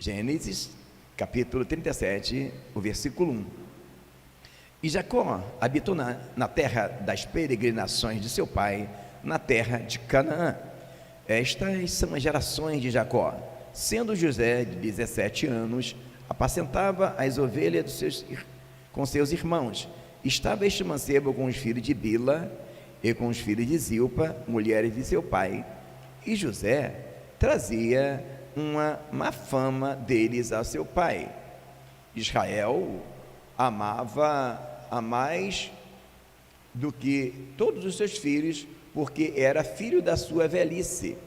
Gênesis, capítulo 37, o versículo 1. E Jacó habitou na terra das peregrinações de seu pai, na terra de Canaã. Estas são as gerações de Jacó. Sendo José de 17 anos, apacentava as ovelhas com seus irmãos. Estava este mancebo com os filhos de Bila e com os filhos de Zilpa, mulheres de seu pai. E José trazia uma má fama deles a seu pai. Israel amava a mais do que todos os seus filhos, porque era filho da sua velhice.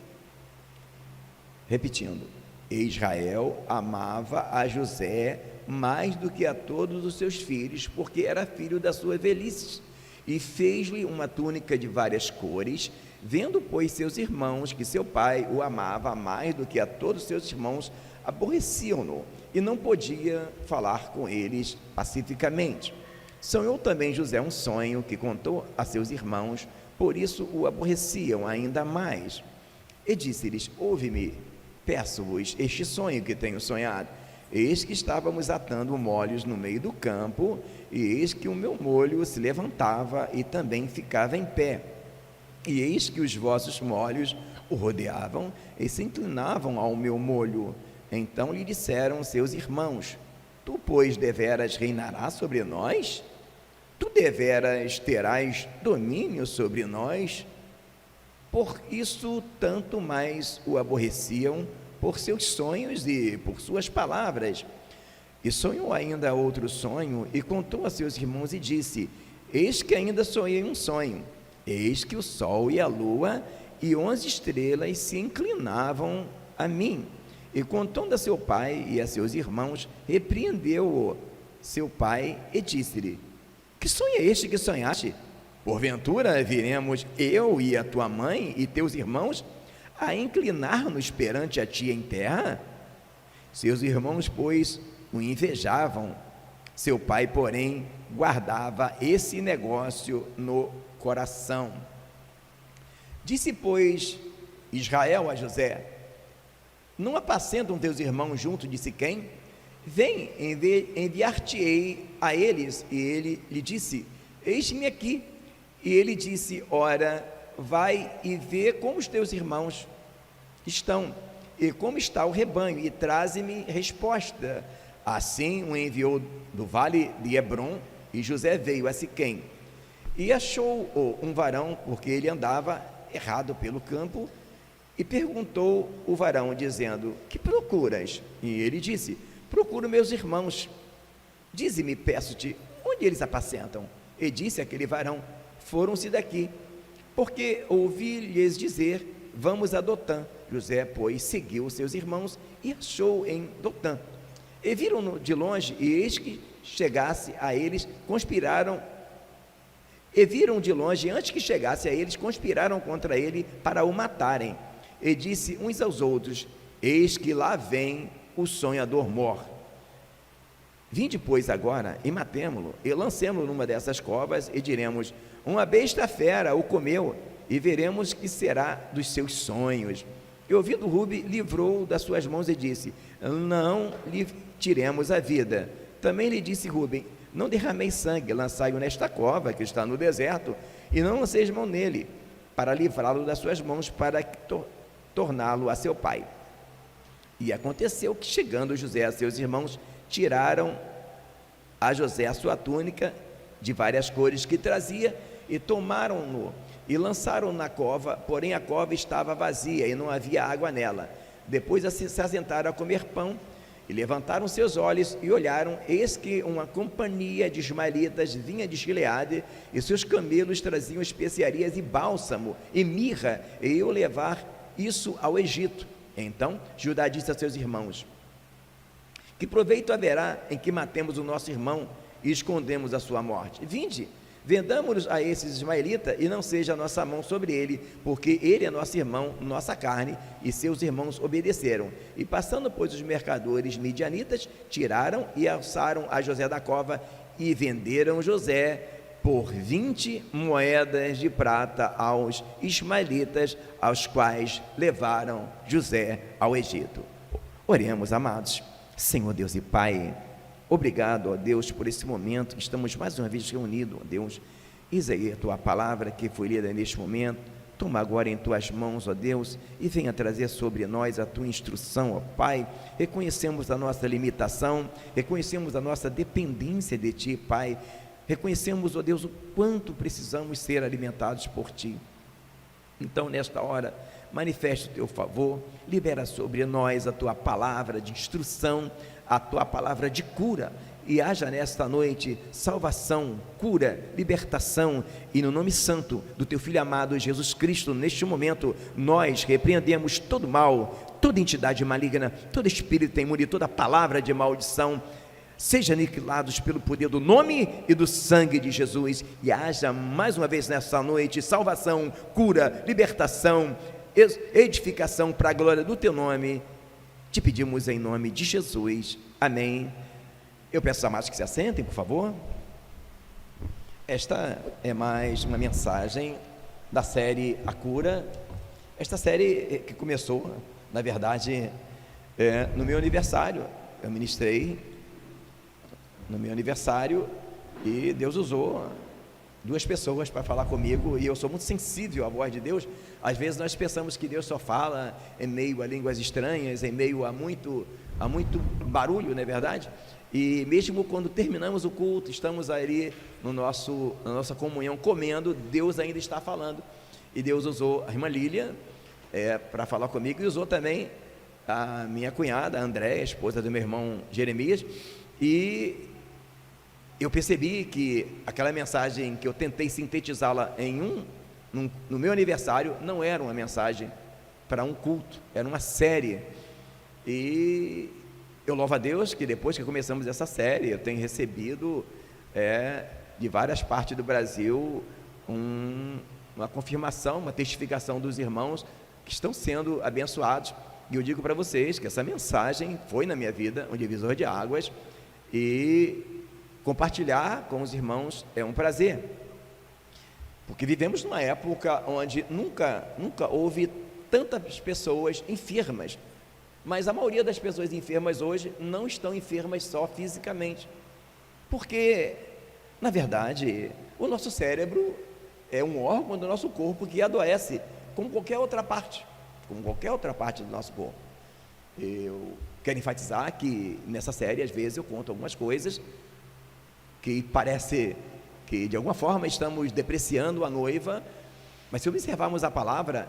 Repetindo, Israel amava a José mais do que a todos os seus filhos, porque era filho da sua velhice, e fez-lhe uma túnica de várias cores. Vendo, pois, seus irmãos que seu pai o amava mais do que a todos seus irmãos, aborreciam-no, e não podia falar com eles pacificamente. Sonhou também José um sonho que contou a seus irmãos, por isso o aborreciam ainda mais. E disse-lhes: ouve-me, peço-vos este sonho que tenho sonhado. Eis que estávamos atando molhos no meio do campo, e eis que o meu molho se levantava e também ficava em pé. E eis que os vossos molhos o rodeavam e se inclinavam ao meu molho. Então lhe disseram seus irmãos: tu, pois, deveras reinarás sobre nós? Tu deveras terás domínio sobre nós? Por isso, tanto mais o aborreciam por seus sonhos e por suas palavras. E sonhou ainda outro sonho, e contou a seus irmãos, e disse: eis que ainda sonhei um sonho. Eis que o sol e a lua e 11 estrelas se inclinavam a mim. E contando a seu pai e a seus irmãos, repreendeu-o seu pai e disse-lhe: que sonho é este que sonhaste? Porventura viremos eu e a tua mãe e teus irmãos a inclinar-nos perante a ti em terra? Seus irmãos, pois, o invejavam. Seu pai, porém, guardava esse negócio no coração. Disse, pois, Israel a José: não apacentam teus irmãos junto de Siquém? Vem, enviar-te-ei a eles. E ele lhe disse: eis-me aqui. E ele disse: ora, vai e vê como os teus irmãos estão, e como está o rebanho, e traze-me resposta. Assim o enviou do vale de Hebrom, e José veio a Siquém. E achou um varão, porque ele andava errado pelo campo, e perguntou o varão, dizendo: que procuras? E ele disse: procuro meus irmãos. Dize-me, peço-te, onde eles apacentam? E disse aquele varão: foram-se daqui, porque ouvi-lhes dizer: vamos a Dotã. José, pois, seguiu seus irmãos e achou em Dotã. E viram-no de longe, e eis que chegasse a eles, conspiraram. E viram de longe, antes que chegasse a eles, conspiraram contra ele para o matarem. E disse uns aos outros: eis que lá vem o sonhador mor. Vinde, pois, agora, e matemo-lo, e lancemo-lo numa dessas covas, e diremos: uma besta fera o comeu, e veremos que será dos seus sonhos. E ouvindo Rube, livrou das suas mãos e disse: não lhe tiremos a vida. Também lhe disse Rubem: não derramei sangue, lançai-o nesta cova que está no deserto, e não lanceis mão nele, para livrá-lo das suas mãos, para torná-lo a seu pai. E aconteceu que, chegando José a seus irmãos, tiraram a José a sua túnica de várias cores que trazia, e tomaram-no e lançaram na cova, porém a cova estava vazia e não havia água nela. Depois se assentaram a comer pão, e levantaram seus olhos e olharam, eis que uma companhia de ismaelitas vinha de Gileade, e seus camelos traziam especiarias e bálsamo e mirra, e iam levar isso ao Egito. Então Judá disse a seus irmãos: que proveito haverá em que matemos o nosso irmão e escondemos a sua morte? Vinde, vendamo-nos a esses ismaelitas, e não seja a nossa mão sobre ele, porque ele é nosso irmão, nossa carne. E seus irmãos obedeceram. E passando, pois, os mercadores midianitas, tiraram e alçaram a José da cova, e venderam José por 20 moedas de prata aos ismaelitas, aos quais levaram José ao Egito. Oremos, amados. Senhor Deus e Pai, obrigado, ó Deus, por esse momento. Estamos mais uma vez reunidos, ó Deus. Eis aí a tua palavra que foi lida neste momento. Toma agora em tuas mãos, ó Deus, e venha trazer sobre nós a tua instrução, ó Pai. Reconhecemos a nossa limitação, reconhecemos a nossa dependência de ti, Pai. Reconhecemos, ó Deus, o quanto precisamos ser alimentados por ti. Então, nesta hora, manifeste o teu favor, libera sobre nós a tua palavra de instrução, a tua palavra de cura, e haja nesta noite salvação, cura, libertação, e no nome santo do teu Filho amado Jesus Cristo, neste momento, nós repreendemos todo mal, toda entidade maligna, todo espírito imune, toda palavra de maldição, seja aniquilados pelo poder do nome e do sangue de Jesus, e haja mais uma vez nesta noite salvação, cura, libertação, edificação para a glória do teu nome. Te pedimos em nome de Jesus, amém. Eu peço a amados que se assentem, por favor. Esta é mais uma mensagem da série A Cura. Esta série que começou, na verdade, no meu aniversário. Eu ministrei no meu aniversário e Deus usou 2 pessoas para falar comigo, e eu sou muito sensível à voz de Deus. Às vezes nós pensamos que Deus só fala em meio a línguas estranhas, em meio a muito barulho, não é verdade? E mesmo quando terminamos o culto, estamos ali na nossa comunhão comendo, Deus ainda está falando. E Deus usou a irmã Lília para falar comigo, e usou também a minha cunhada, a Andréia, esposa do meu irmão Jeremias. E eu percebi que aquela mensagem que eu tentei sintetizá-la no meu aniversário, não era uma mensagem para um culto, era uma série. E eu louvo a Deus que depois que começamos essa série, eu tenho recebido de várias partes do Brasil uma confirmação, uma testificação dos irmãos que estão sendo abençoados. E eu digo para vocês que essa mensagem foi na minha vida um divisor de águas, e compartilhar com os irmãos é um prazer, porque vivemos numa época onde nunca houve tantas pessoas enfermas, mas a maioria das pessoas enfermas hoje não estão enfermas só fisicamente, porque, na verdade, o nosso cérebro é um órgão do nosso corpo que adoece, como qualquer outra parte do nosso corpo. Eu quero enfatizar que nessa série, às vezes, eu conto algumas coisas que parece que de alguma forma estamos depreciando a noiva, mas se observarmos a palavra,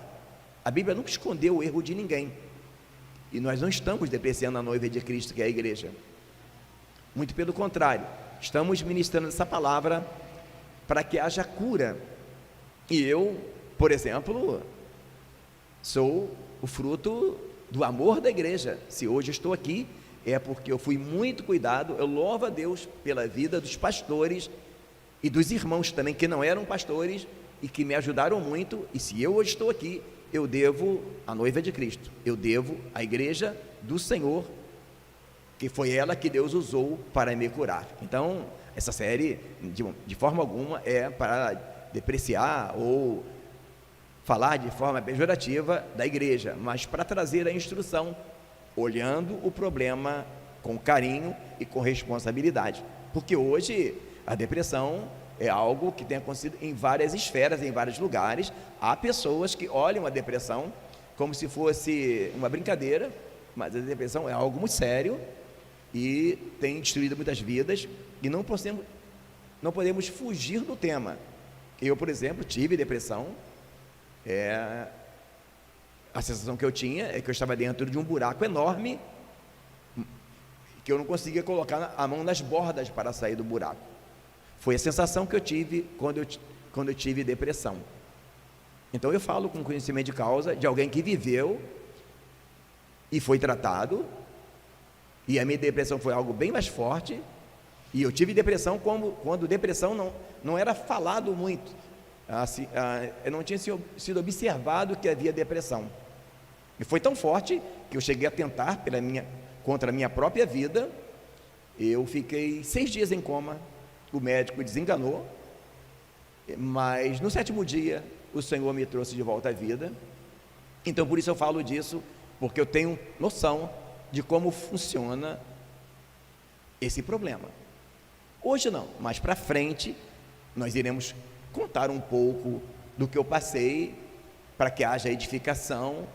a Bíblia nunca escondeu o erro de ninguém, e nós não estamos depreciando a noiva de Cristo, que é a igreja, muito pelo contrário, estamos ministrando essa palavra para que haja cura. E eu, por exemplo, sou o fruto do amor da igreja. Se hoje estou aqui, é porque eu fui muito cuidado. Eu louvo a Deus pela vida dos pastores e dos irmãos também, que não eram pastores e que me ajudaram muito. E se eu hoje estou aqui, eu devo à noiva de Cristo, eu devo à igreja do Senhor, que foi ela que Deus usou para me curar. Então, essa série, de forma alguma, é para depreciar ou falar de forma pejorativa da igreja, mas para trazer a instrução, olhando o problema com carinho e com responsabilidade, porque hoje a depressão é algo que tem acontecido em várias esferas, em vários lugares. Há pessoas que olham a depressão como se fosse uma brincadeira, mas a depressão é algo muito sério e tem destruído muitas vidas, e não podemos fugir do tema. Eu, por exemplo, tive depressão. A sensação que eu tinha é que eu estava dentro de um buraco enorme, que eu não conseguia colocar a mão nas bordas para sair do buraco. Foi a sensação que eu tive quando eu tive depressão. Então eu falo com conhecimento de causa de alguém que viveu e foi tratado, e a minha depressão foi algo bem mais forte, e eu tive depressão quando depressão não era falado muito. Eu não tinha sido observado que havia depressão, e foi tão forte que eu cheguei a tentar contra a minha própria vida. Eu fiquei 6 dias em coma, o médico desenganou, mas no 7º dia o Senhor me trouxe de volta à vida. Então por isso eu falo disso, porque eu tenho noção de como funciona esse problema. Hoje não, mais para frente nós iremos contar um pouco do que eu passei para que haja edificação,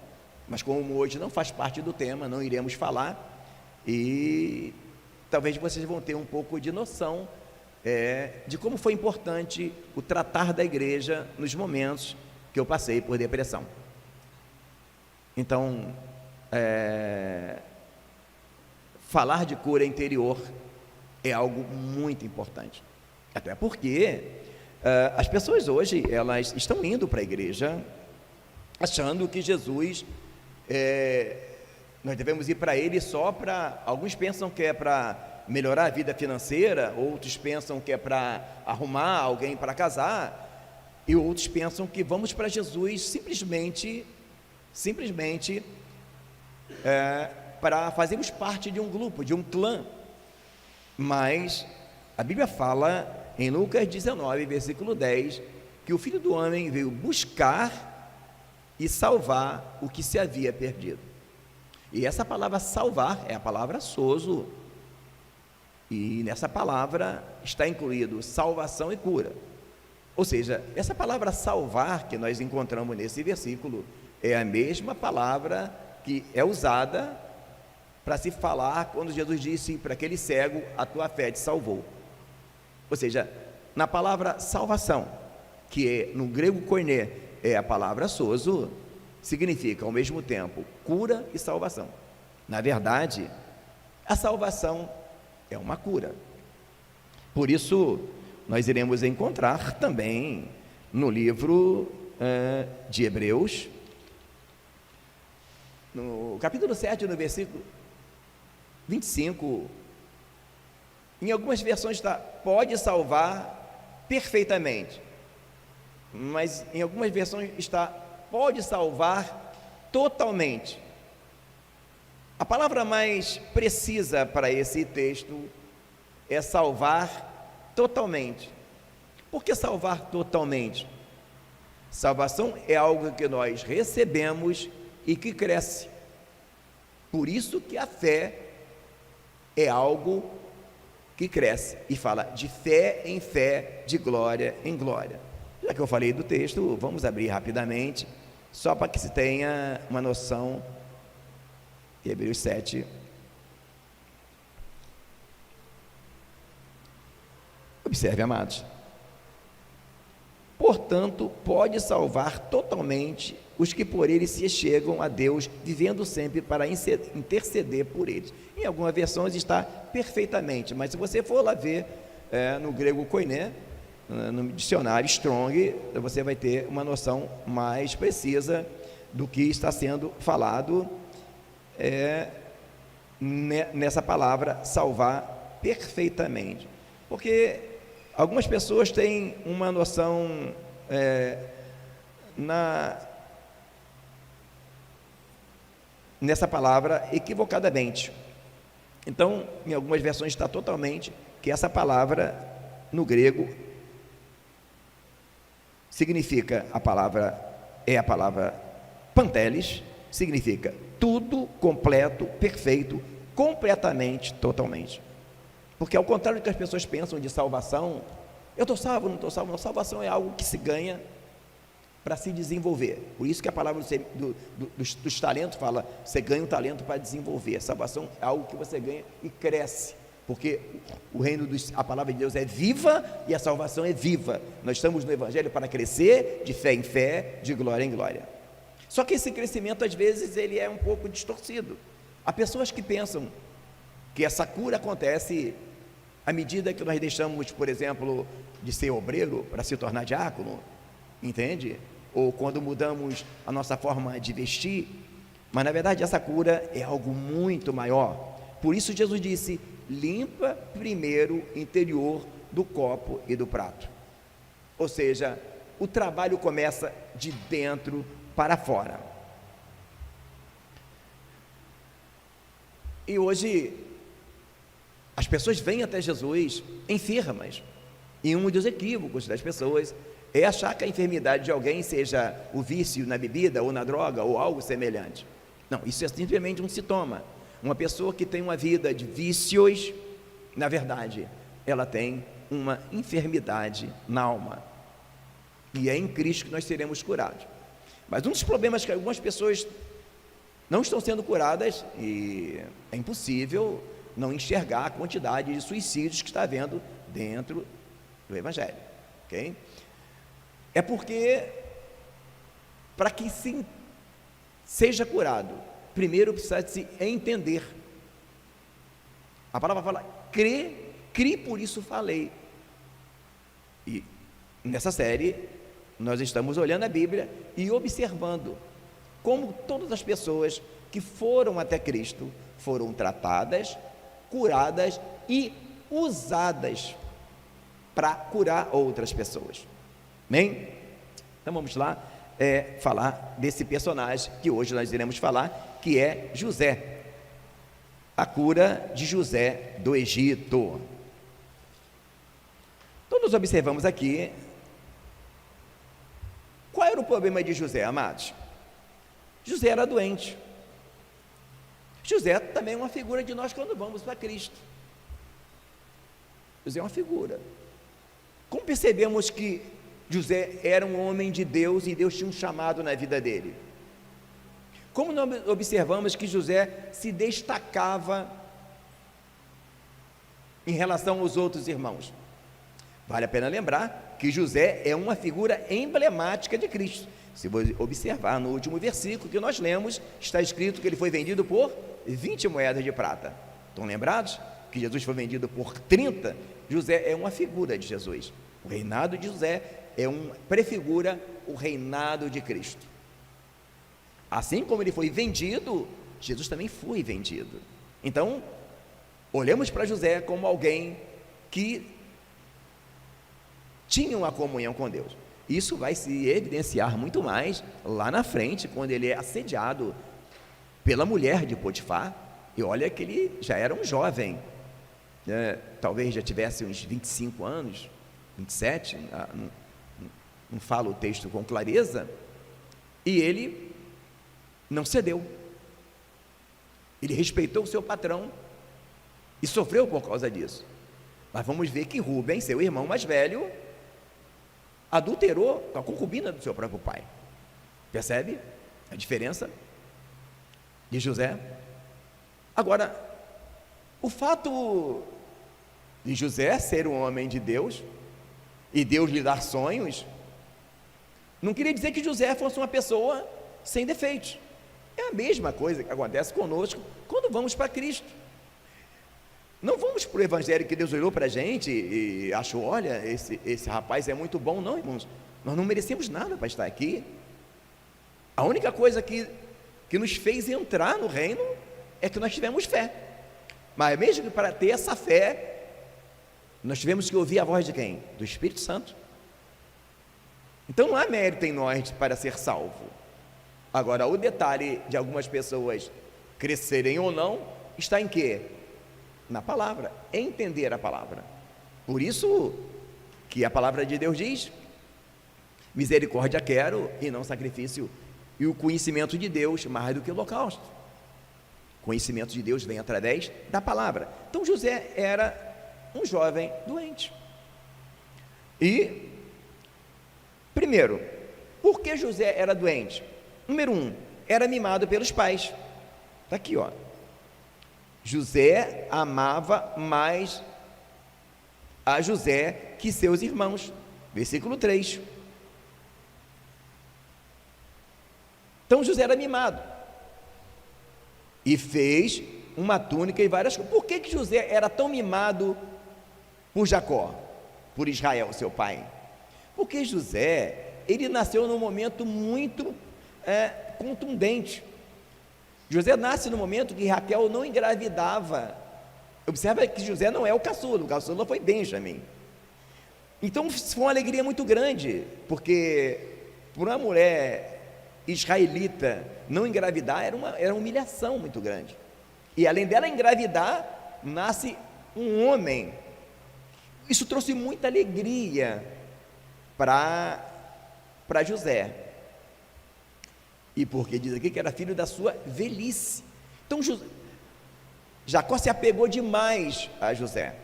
mas como hoje não faz parte do tema, não iremos falar, e talvez vocês vão ter um pouco de noção de como foi importante o tratar da igreja nos momentos que eu passei por depressão. Então, falar de cura interior é algo muito importante, até porque as pessoas hoje, elas estão indo para a igreja achando que Jesus, nós devemos ir para Ele só para, alguns pensam que é para melhorar a vida financeira, outros pensam que é para arrumar alguém para casar, e outros pensam que vamos para Jesus simplesmente para fazermos parte de um grupo, de um clã. Mas a Bíblia fala em Lucas 19, versículo 10, que o Filho do Homem veio buscar e salvar o que se havia perdido. E essa palavra salvar é a palavra sozo, e nessa palavra está incluído salvação e cura. Ou seja, essa palavra salvar que nós encontramos nesse versículo é a mesma palavra que é usada para se falar quando Jesus disse para aquele cego: a tua fé te salvou. Ou seja, na palavra salvação, que no grego koiné é a palavra sozo, significa ao mesmo tempo cura e salvação. Na verdade, a salvação é uma cura. Por isso, nós iremos encontrar também no livro de Hebreus, no capítulo 7, no versículo 25, em algumas versões está pode salvar perfeitamente, mas em algumas versões está pode salvar totalmente. A palavra mais precisa para esse texto é salvar totalmente. Por que salvar totalmente? Salvação é algo que nós recebemos e que cresce. Por isso que a fé é algo que cresce, e fala de fé em fé, de glória em glória. Já que eu falei do texto, vamos abrir rapidamente, só para que se tenha uma noção. Hebreus 7. Observe, amados. Portanto, pode salvar totalmente os que por ele se chegam a Deus, vivendo sempre para interceder por eles. Em algumas versões está perfeitamente, mas se você for lá ver no grego koiné, no dicionário Strong, você vai ter uma noção mais precisa do que está sendo falado nessa palavra salvar perfeitamente. Porque algumas pessoas têm uma noção nessa palavra equivocadamente. Então, em algumas versões está totalmente, que essa palavra no grego significa, a palavra pantelis, significa tudo, completo, perfeito, completamente, totalmente. Porque ao contrário do que as pessoas pensam de salvação, eu estou salvo, não estou salvo, não, salvação é algo que se ganha para se desenvolver. Por isso que a palavra dos talentos fala, você ganha um talento para desenvolver. A salvação é algo que você ganha e cresce, porque o reino a palavra de Deus é viva e a salvação é viva. Nós estamos no Evangelho para crescer de fé em fé, de glória em glória. Só que esse crescimento às vezes ele é um pouco distorcido. Há pessoas que pensam que essa cura acontece à medida que nós deixamos, por exemplo, de ser obreiro para se tornar diácono, entende? Ou quando mudamos a nossa forma de vestir. Mas na verdade essa cura é algo muito maior. Por isso Jesus disse: limpa primeiro o interior do copo e do prato. Ou seja, o trabalho começa de dentro para fora. E hoje as pessoas vêm até Jesus enfermas, e um dos equívocos das pessoas é achar que a enfermidade de alguém seja o vício na bebida ou na droga ou algo semelhante. Não, isso é simplesmente um sintoma. Uma pessoa que tem uma vida de vícios, na verdade, ela tem uma enfermidade na alma. E é em Cristo que nós seremos curados. Mas um dos problemas que algumas pessoas não estão sendo curadas, e é impossível não enxergar a quantidade de suicídios que está havendo dentro do Evangelho, ok? É porque, para que seja curado, primeiro precisa se entender. A palavra fala, crê, por isso falei. E nessa série, nós estamos olhando a Bíblia e observando como todas as pessoas que foram até Cristo foram tratadas, curadas e usadas para curar outras pessoas. Amém? Então vamos lá falar desse personagem que hoje nós iremos falar, que é José. A cura de José do Egito. Então nós observamos aqui, qual era o problema de José, amados? José era doente. José também é uma figura de nós quando vamos para Cristo. José é uma figura. Como percebemos que José era um homem de Deus e Deus tinha um chamado na vida dele? Como nós observamos que José se destacava em relação aos outros irmãos? Vale a pena lembrar que José é uma figura emblemática de Cristo. Se você observar no último versículo que nós lemos, está escrito que ele foi vendido por 20 moedas de prata. Estão lembrados? Que Jesus foi vendido por 30. José é uma figura de Jesus. O reinado de José prefigura o reinado de Cristo. Assim como ele foi vendido, Jesus também foi vendido. Então, olhamos para José como alguém que tinha uma comunhão com Deus. Isso vai se evidenciar muito mais lá na frente, quando ele é assediado pela mulher de Potifar. E olha que ele já era um jovem, talvez já tivesse uns 25 anos, 27, não fala o texto com clareza, e ele não cedeu. Ele respeitou o seu patrão e sofreu por causa disso. Mas vamos ver que Rubens, seu irmão mais velho, adulterou com a concubina do seu próprio pai. Percebe a diferença de José? Agora, o fato de José ser um homem de Deus e Deus lhe dar sonhos, não queria dizer que José fosse uma pessoa sem defeitos. É a mesma coisa que acontece conosco quando vamos para Cristo. Não vamos para o evangelho que Deus olhou para a gente e achou, olha, esse rapaz é muito bom. Não, irmãos, nós não merecemos nada para estar aqui. A única coisa que nos fez entrar no reino é que nós tivemos fé. Mas mesmo que para ter essa fé, nós tivemos que ouvir a voz de quem? Do Espírito Santo. Então não há mérito em nós para ser salvo. Agora, o detalhe de algumas pessoas crescerem ou não, está em quê? Na palavra, entender a palavra. Por isso que a palavra de Deus diz, misericórdia quero e não sacrifício, e o conhecimento de Deus mais do que o holocausto. O conhecimento de Deus vem através da palavra. Então José era um jovem doente. E, primeiro, por que José era doente? Número 1, era mimado pelos pais. Está aqui, ó. José amava mais a José que seus irmãos. Versículo 3. Então José era mimado e fez uma túnica e várias coisas. Por que José era tão mimado por Jacó, por Israel, seu pai? Porque José, ele nasceu num momento muito contundente. José nasce no momento que Raquel não engravidava. Observa que José não é o caçula foi Benjamim. Então foi uma alegria muito grande, porque por uma mulher israelita não engravidar era uma humilhação muito grande. E além dela engravidar, nasce um homem. Isso trouxe muita alegria para José. E porque diz aqui que era filho da sua velhice. Então Jacó se apegou demais a José.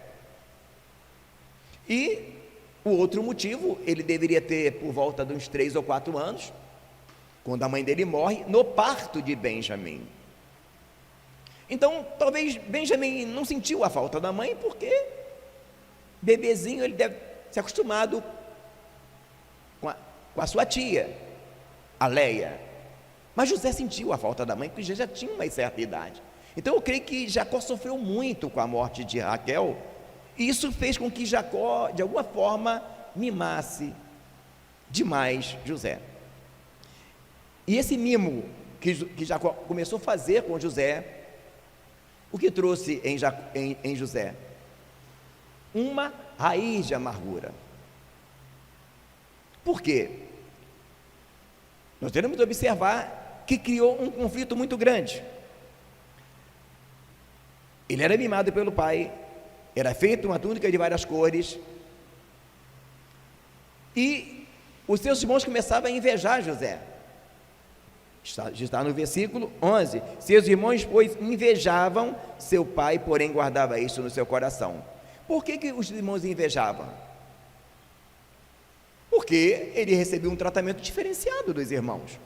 E o outro motivo, ele deveria ter por volta de uns 3 ou 4 anos, quando a mãe dele morre, no parto de Benjamim. Então, talvez Benjamim não sentiu a falta da mãe, porque bebezinho, ele deve ser acostumado com a sua tia, a Leia. Mas José sentiu a falta da mãe, porque já tinha uma certa idade. Então eu creio que Jacó sofreu muito com a morte de Raquel, e isso fez com que Jacó, de alguma forma, mimasse demais José. E esse mimo que Jacó começou a fazer com José, o que trouxe em José? Uma raiz de amargura. Por quê? Nós temos de observar que criou um conflito muito grande. Ele era mimado pelo pai, era feita uma túnica de várias cores, e os seus irmãos começavam a invejar José. Está no versículo 11: seus irmãos, pois, invejavam seu pai, porém guardava isso no seu coração. Por que os irmãos invejavam? Porque ele recebeu um tratamento diferenciado dos irmãos.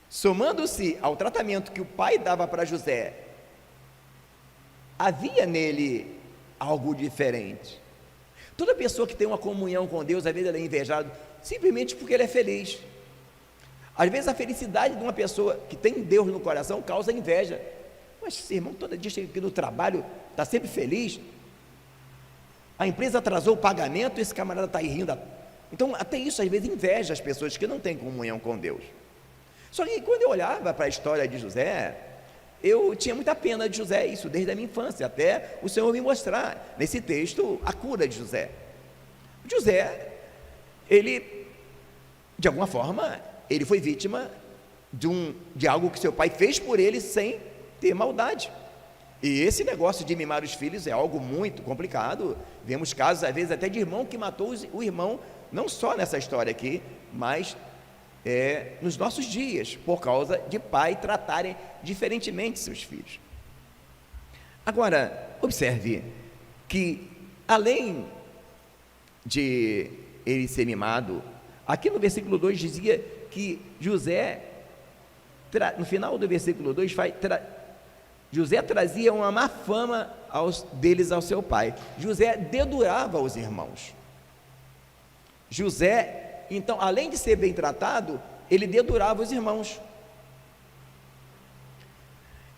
Somando-se ao tratamento que o pai dava para José, havia nele algo diferente. Toda pessoa que tem uma comunhão com Deus, às vezes ela é invejada simplesmente porque ele é feliz. Às vezes a felicidade de uma pessoa que tem Deus no coração causa inveja. Mas esse irmão todo dia chega aqui no trabalho, está sempre feliz. A empresa atrasou o pagamento, esse camarada está aí rindo. Então até isso às vezes inveja as pessoas que não têm comunhão com Deus. Só que quando eu olhava para a história de José, eu tinha muita pena de José, isso desde a minha infância, até o Senhor me mostrar nesse texto a cura de José. José, ele, de alguma forma, ele foi vítima de algo que seu pai fez por ele sem ter maldade. E esse negócio de mimar os filhos é algo muito complicado. Vemos casos, às vezes, até de irmão que matou o irmão, não só nessa história aqui, mas nos nossos dias, por causa de pai tratarem diferentemente seus filhos. Agora, observe que, além de ele ser mimado, aqui no versículo 2 dizia que José, no final do versículo 2, José trazia uma má fama deles ao seu pai. José dedurava os irmãos. José, então, além de ser bem tratado, ele dedurava os irmãos.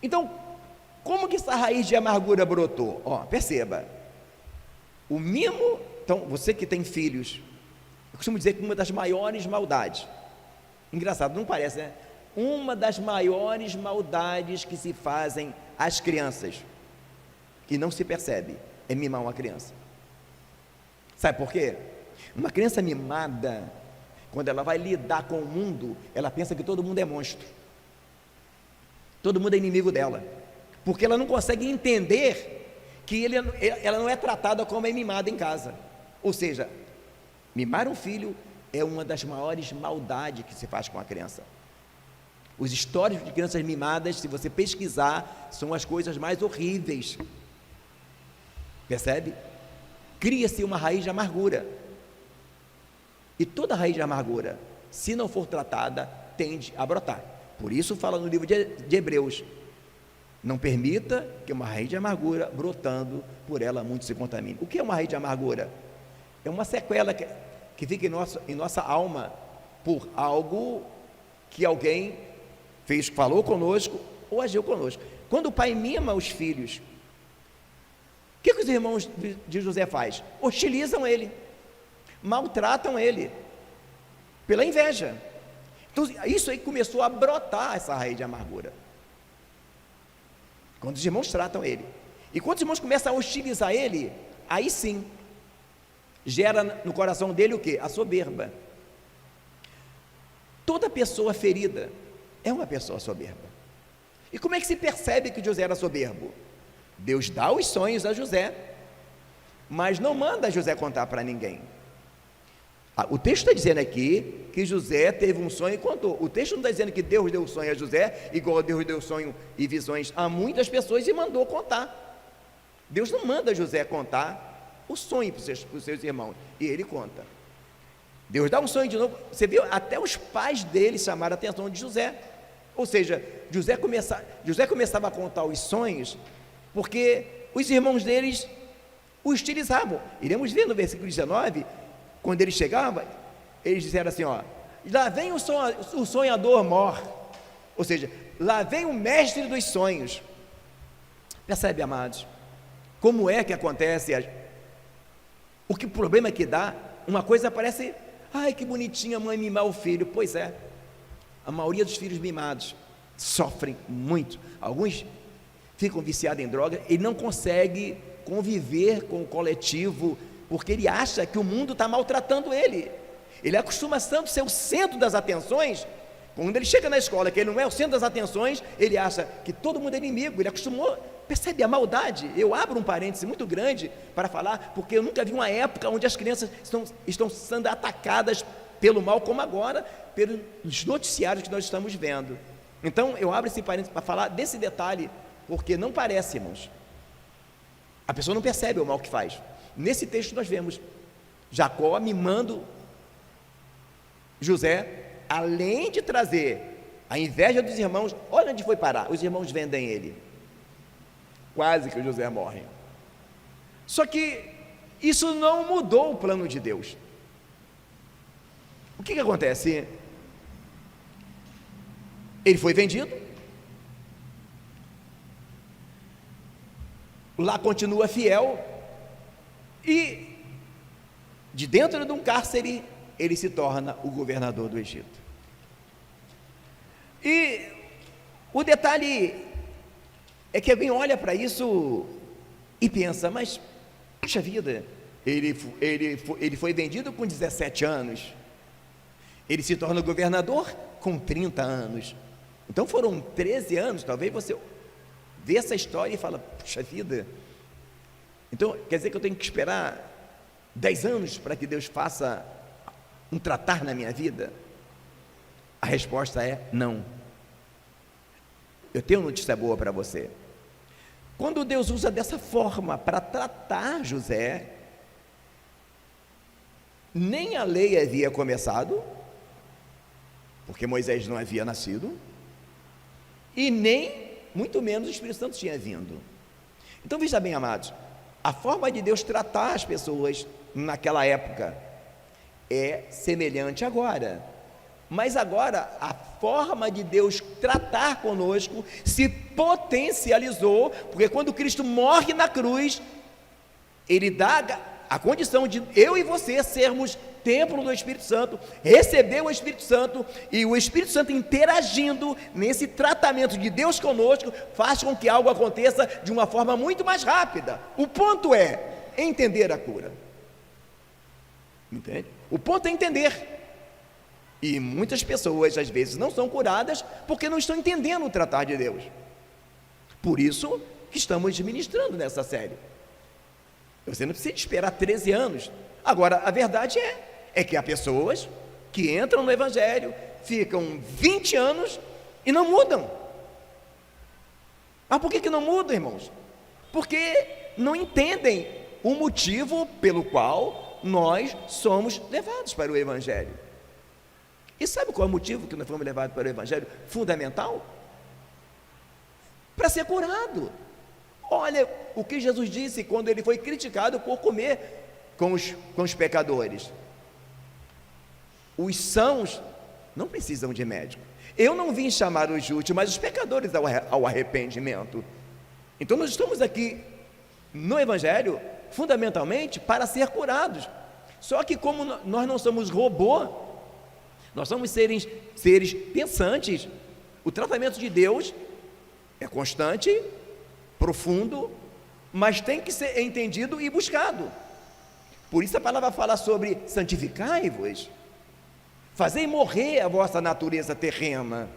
Então, como que essa raiz de amargura brotou? Perceba, o mimo. Então, você que tem filhos, eu costumo dizer que uma das maiores maldades, engraçado, não parece, né? Uma das maiores maldades que se fazem às crianças, e não se percebe, é mimar uma criança. Sabe por quê? Uma criança mimada, quando ela vai lidar com o mundo, ela pensa que todo mundo é monstro, todo mundo é inimigo dela, porque ela não consegue entender que ela não é tratada como é mimada em casa. Ou seja, mimar um filho é uma das maiores maldades que se faz com a criança. Os históricos de crianças mimadas, se você pesquisar, são as coisas mais horríveis. Percebe? Cria-se uma raiz de amargura. E toda raiz de amargura, se não for tratada, tende a brotar. Por isso fala no livro de Hebreus: não permita que uma raiz de amargura, brotando, por ela muito se contamine. O que é uma raiz de amargura? É uma sequela que fica em nossa alma por algo que alguém fez, falou conosco ou agiu conosco. Quando o pai mima os filhos, o que os irmãos de José fazem? Hostilizam ele, maltratam ele, pela inveja. Então isso aí começou a brotar, essa raiz de amargura, quando os irmãos tratam ele. E quando os irmãos começam a hostilizar ele, aí sim, gera no coração dele o quê? A soberba. Toda pessoa ferida é uma pessoa soberba. E como é que se percebe que José era soberbo? Deus dá os sonhos a José, mas não manda José contar para ninguém. O texto está dizendo aqui que José teve um sonho e contou. O texto não está dizendo que Deus deu o sonho a José, igual Deus deu sonho e visões a muitas pessoas e mandou contar. Deus não manda José contar o sonho para os seus irmãos, e ele conta. Deus dá um sonho de novo. Você viu, até os pais dele chamaram a atenção de José. Ou seja, José começava a contar os sonhos, porque os irmãos deles o utilizavam. Iremos ver no versículo 19, quando ele chegava, eles disseram assim, lá vem o sonhador mor, ou seja, lá vem o mestre dos sonhos. Percebe, amados, como é que acontece? O problema que dá, uma coisa parece, ai que bonitinha a mãe mimar o filho. Pois é, a maioria dos filhos mimados sofrem muito. Alguns ficam viciados em droga e não conseguem conviver com o coletivo, porque ele acha que o mundo está maltratando ele. Ele acostuma tanto ser o centro das atenções. Quando ele chega na escola, que ele não é o centro das atenções, ele acha que todo mundo é inimigo. Ele acostumou, percebe a maldade? Eu abro um parêntese muito grande para falar, porque eu nunca vi uma época onde as crianças estão sendo atacadas pelo mal, como agora, pelos noticiários que nós estamos vendo. Então eu abro esse parêntese para falar desse detalhe, porque não parece, irmãos, a pessoa não percebe o mal que faz. Nesse texto nós vemos Jacó mimando José, além de trazer a inveja dos irmãos. Olha onde foi parar, os irmãos vendem ele, quase que o José morre. Só que isso não mudou o plano de Deus. O que acontece? Ele foi vendido, lá continua fiel, e de dentro de um cárcere ele se torna o governador do Egito. E o detalhe é que alguém olha para isso e pensa, mas puxa vida, ele foi vendido com 17 anos, ele se torna governador com 30 anos, então foram 13 anos. Talvez você vê essa história e fala, puxa vida, então quer dizer que eu tenho que esperar 10 anos para que Deus faça um tratar na minha vida? A resposta é não. Eu tenho uma notícia boa para você. Quando Deus usa dessa forma para tratar José, nem a lei havia começado, porque Moisés não havia nascido, e nem, muito menos, o Espírito Santo tinha vindo. Então veja bem, amados, a forma de Deus tratar as pessoas naquela época é semelhante agora, mas agora a forma de Deus tratar conosco se potencializou, porque quando Cristo morre na cruz, Ele dá a condição de eu e você sermos templo do Espírito Santo, receber o Espírito Santo, e o Espírito Santo interagindo nesse tratamento de Deus conosco, faz com que algo aconteça de uma forma muito mais rápida. O ponto é entender a cura, entende? O ponto é entender, e muitas pessoas às vezes não são curadas porque não estão entendendo o tratar de Deus. Por isso que estamos ministrando nessa série. Você não precisa esperar 13 anos. Agora, a verdade é que há pessoas que entram no Evangelho, ficam 20 anos e não mudam. Mas por que não mudam, irmãos? Porque não entendem o motivo pelo qual nós somos levados para o Evangelho. E sabe qual é o motivo que nós fomos levados para o Evangelho? Fundamental? Para ser curado. Olha o que Jesus disse quando ele foi criticado por comer com os pecadores. Os sãos não precisam de médico. Eu não vim chamar os justos, mas os pecadores ao arrependimento. Então nós estamos aqui no Evangelho fundamentalmente para ser curados. Só que como nós não somos robô, nós somos seres pensantes, o tratamento de Deus é constante, profundo, mas tem que ser entendido e buscado. Por isso a palavra fala sobre santificai-vos, fazei morrer a vossa natureza terrena.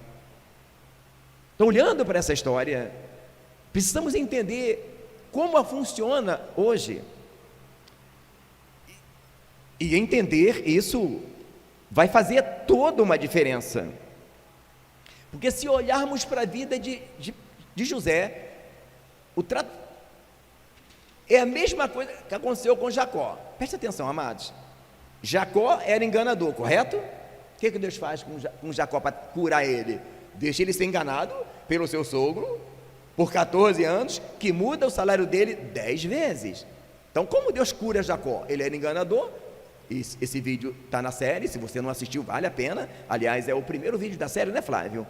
Então, olhando para essa história, precisamos entender como ela funciona hoje. E entender isso vai fazer toda uma diferença. Porque se olharmos para a vida de José, é a mesma coisa que aconteceu com Jacó. Preste atenção, amados. Jacó era enganador, correto? O que Deus faz com Jacó para curar ele? Deixa ele ser enganado pelo seu sogro por 14 anos, que muda o salário dele 10 vezes. Então, como Deus cura Jacó? Ele era enganador. Esse vídeo está na série, se você não assistiu, vale a pena. Aliás, é o primeiro vídeo da série, né, Flávio?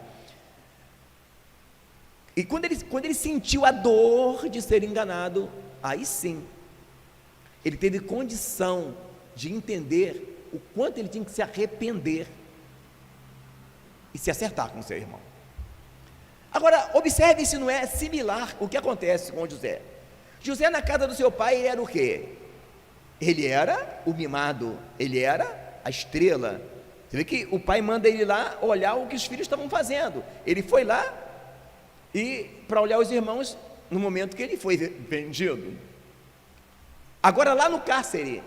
E quando ele sentiu a dor de ser enganado, aí sim, ele teve condição de entender o quanto ele tinha que se arrepender e se acertar com seu irmão. Agora, observe se não é similar o que acontece com José. José, na casa do seu pai, ele era o quê? Ele era o mimado, ele era a estrela. Você vê que o pai manda ele lá olhar o que os filhos estavam fazendo. Ele foi lá e para olhar os irmãos no momento que ele foi vendido. Agora, lá no cárcere,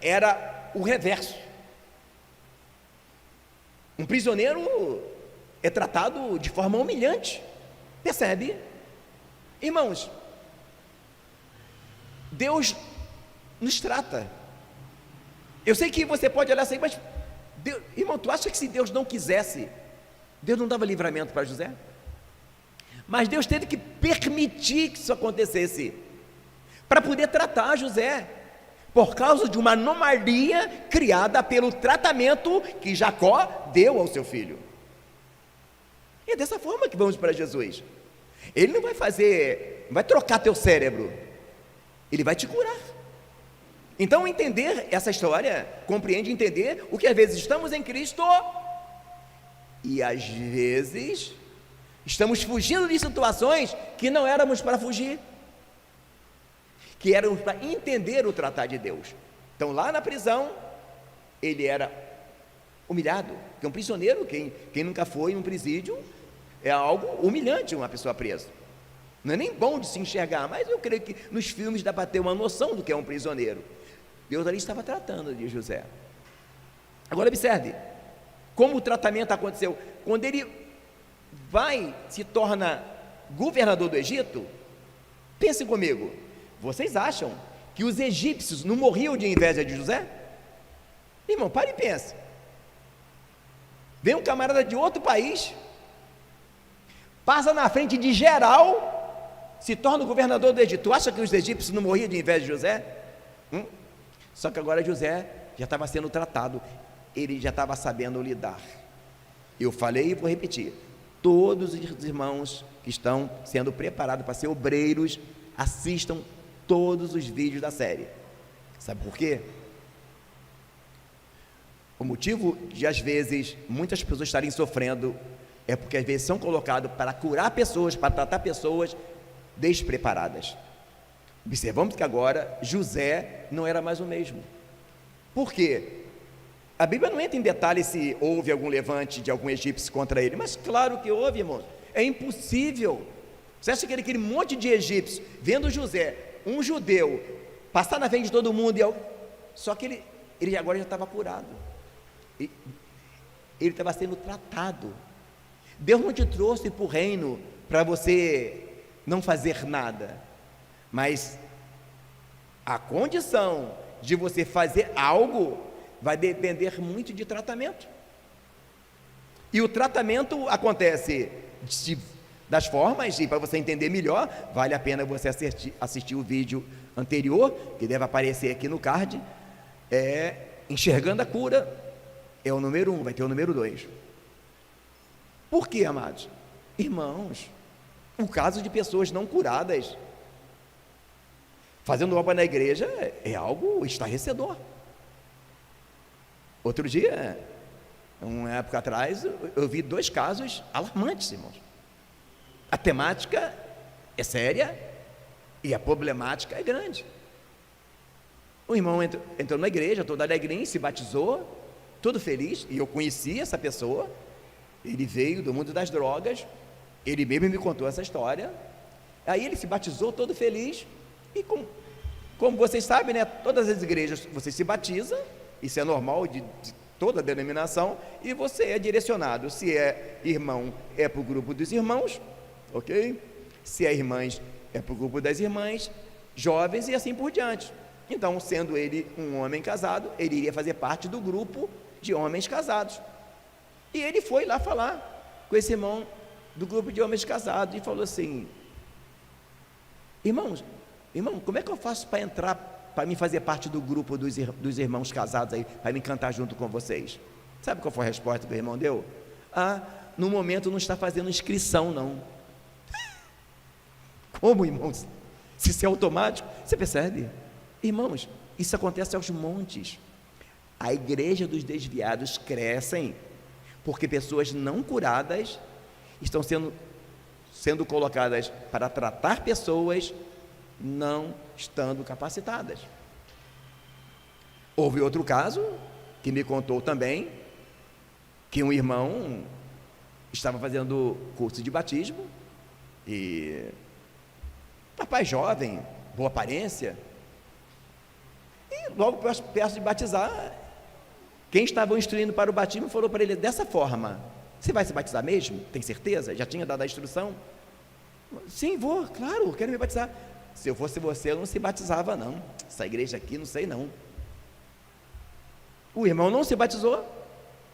era o reverso. Um prisioneiro é tratado de forma humilhante, percebe? Irmãos, Deus nos trata. Eu sei que você pode olhar assim, mas Deus, irmão, tu acha que se Deus não quisesse, Deus não dava livramento para José? Mas Deus teve que permitir que isso acontecesse para poder tratar José, por causa de uma anomalia criada pelo tratamento que Jacó deu ao seu filho. E é dessa forma que vamos para Jesus. Ele não vai vai trocar teu cérebro, ele vai te curar. Então, entender essa história, compreende entender o que às vezes estamos em Cristo e às vezes estamos fugindo de situações que não éramos para fugir, que éramos para entender o tratar de Deus. Então, lá na prisão, ele era humilhado, porque um prisioneiro, quem nunca foi em um presídio, é algo humilhante uma pessoa presa. Não é nem bom de se enxergar, mas eu creio que nos filmes dá para ter uma noção do que é um prisioneiro. Deus ali estava tratando de José. Agora observe como o tratamento aconteceu. Quando ele se torna governador do Egito, pensem comigo, vocês acham que os egípcios não morriam de inveja de José? Irmão, pare e pense. Vem um camarada de outro país, passa na frente de geral, se torna o governador do Egito. Tu acha que os egípcios não morriam de inveja de José? Só que agora José já estava sendo tratado, ele já estava sabendo lidar. Eu falei e vou repetir: todos os irmãos que estão sendo preparados para ser obreiros, assistam todos os vídeos da série. Sabe por quê? O motivo de às vezes muitas pessoas estarem sofrendo é porque às vezes são colocados para curar pessoas, para tratar pessoas despreparadas. Observamos que agora José não era mais o mesmo. Por quê? A Bíblia não entra em detalhes se houve algum levante de algum egípcio contra ele, mas claro que houve, irmãos. É impossível. Você acha que aquele monte de egípcios, vendo José, um judeu, passar na frente de todo mundo, só que ele agora já estava curado, ele estava sendo tratado. Deus não te trouxe para o reino para você não fazer nada, mas a condição de você fazer algo vai depender muito de tratamento. E o tratamento acontece das formas, e para você entender melhor, vale a pena você assistir o vídeo anterior, que deve aparecer aqui no card, Enxergando a Cura, é o número 1, vai ter o número 2. Por quê, amados? Irmãos, o caso de pessoas não curadas fazendo obra na igreja é algo estarrecedor. Outro dia, uma época atrás, eu vi 2 casos alarmantes, irmãos. A temática é séria e a problemática é grande. O irmão entrou na igreja, todo alegrinho, se batizou, todo feliz, e eu conheci essa pessoa. Ele veio do mundo das drogas, ele mesmo me contou essa história. Aí ele se batizou todo feliz, e Como vocês sabem, né, todas as igrejas você se batiza, isso é normal de toda denominação, e você é direcionado. Se é irmão, é para o grupo dos irmãos, ok? Se é irmãs, é para o grupo das irmãs, jovens e assim por diante. Então, sendo ele um homem casado, ele iria fazer parte do grupo de homens casados. E ele foi lá falar com esse irmão do grupo de homens casados e falou assim: irmão, como é que eu faço para entrar, para me fazer parte do grupo dos irmãos casados aí, para me cantar junto com vocês? Sabe qual foi a resposta que o irmão deu? No momento não está fazendo inscrição não. Como, irmãos? Se isso é automático, você percebe? Irmãos, isso acontece aos montes. A igreja dos desviados crescem porque pessoas não curadas estão sendo colocadas para tratar pessoas não estando capacitadas. Houve outro caso que me contou também, que um irmão estava fazendo curso de batismo e rapaz jovem, boa aparência, e logo perto de batizar, quem estava instruindo para o batismo falou para ele dessa forma: você vai se batizar mesmo? Tem certeza? Já tinha dado a instrução? Sim, vou, claro, quero me batizar. Se eu fosse você, eu não se batizava não, essa igreja aqui não sei não. O irmão não se batizou,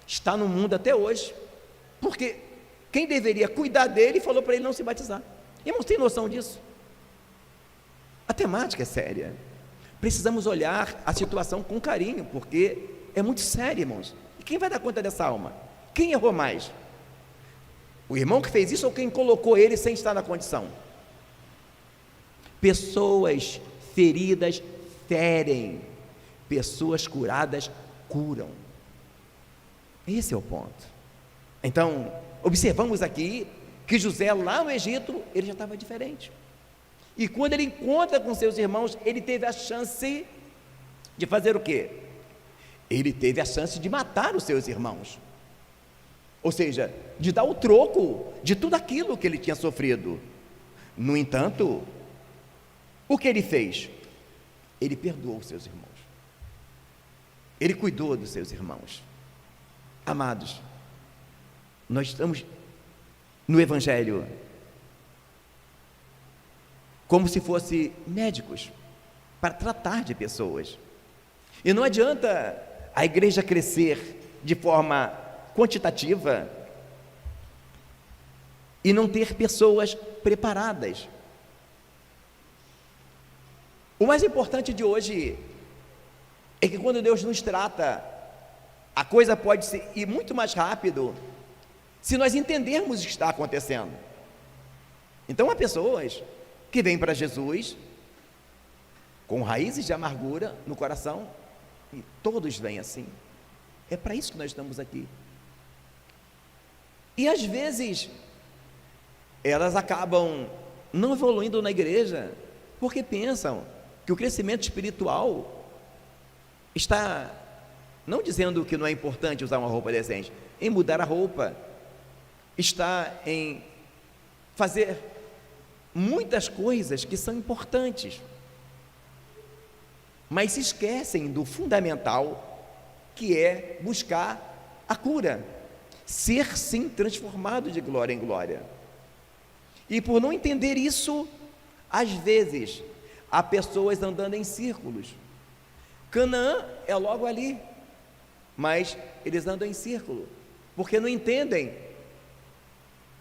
está no mundo até hoje, porque quem deveria cuidar dele falou para ele não se batizar. Irmãos, tem noção disso? A temática é séria, precisamos olhar a situação com carinho, porque é muito sério, irmãos. E quem vai dar conta dessa alma? Quem errou mais? O irmão que fez isso ou quem colocou ele sem estar na condição? Pessoas feridas ferem, pessoas curadas curam. Esse é o ponto. Então, observamos aqui que José lá no Egito, ele já estava diferente. E quando ele encontra com seus irmãos, ele teve a chance de fazer o quê? Ele teve a chance de matar os seus irmãos. Ou seja, de dar o troco de tudo aquilo que ele tinha sofrido. No entanto, o que ele fez? Ele perdoou os seus irmãos. Ele cuidou dos seus irmãos. Amados, nós estamos no Evangelho como se fosse médicos para tratar de pessoas. E não adianta a igreja crescer de forma quantitativa e não ter pessoas preparadas. O mais importante de hoje é que quando Deus nos trata, a coisa pode ir muito mais rápido se nós entendermos o que está acontecendo. Então há pessoas que vêm para Jesus com raízes de amargura no coração, e todos vêm assim. É para isso que nós estamos aqui. E às vezes elas acabam não evoluindo na igreja porque pensam que o crescimento espiritual está, não dizendo que não é importante usar uma roupa decente, em mudar a roupa, está em fazer muitas coisas que são importantes, mas se esquecem do fundamental, que é buscar a cura, ser sim transformado de glória em glória. E por não entender isso, às vezes há pessoas andando em círculos. Canaã é logo ali, mas eles andam em círculo, porque não entendem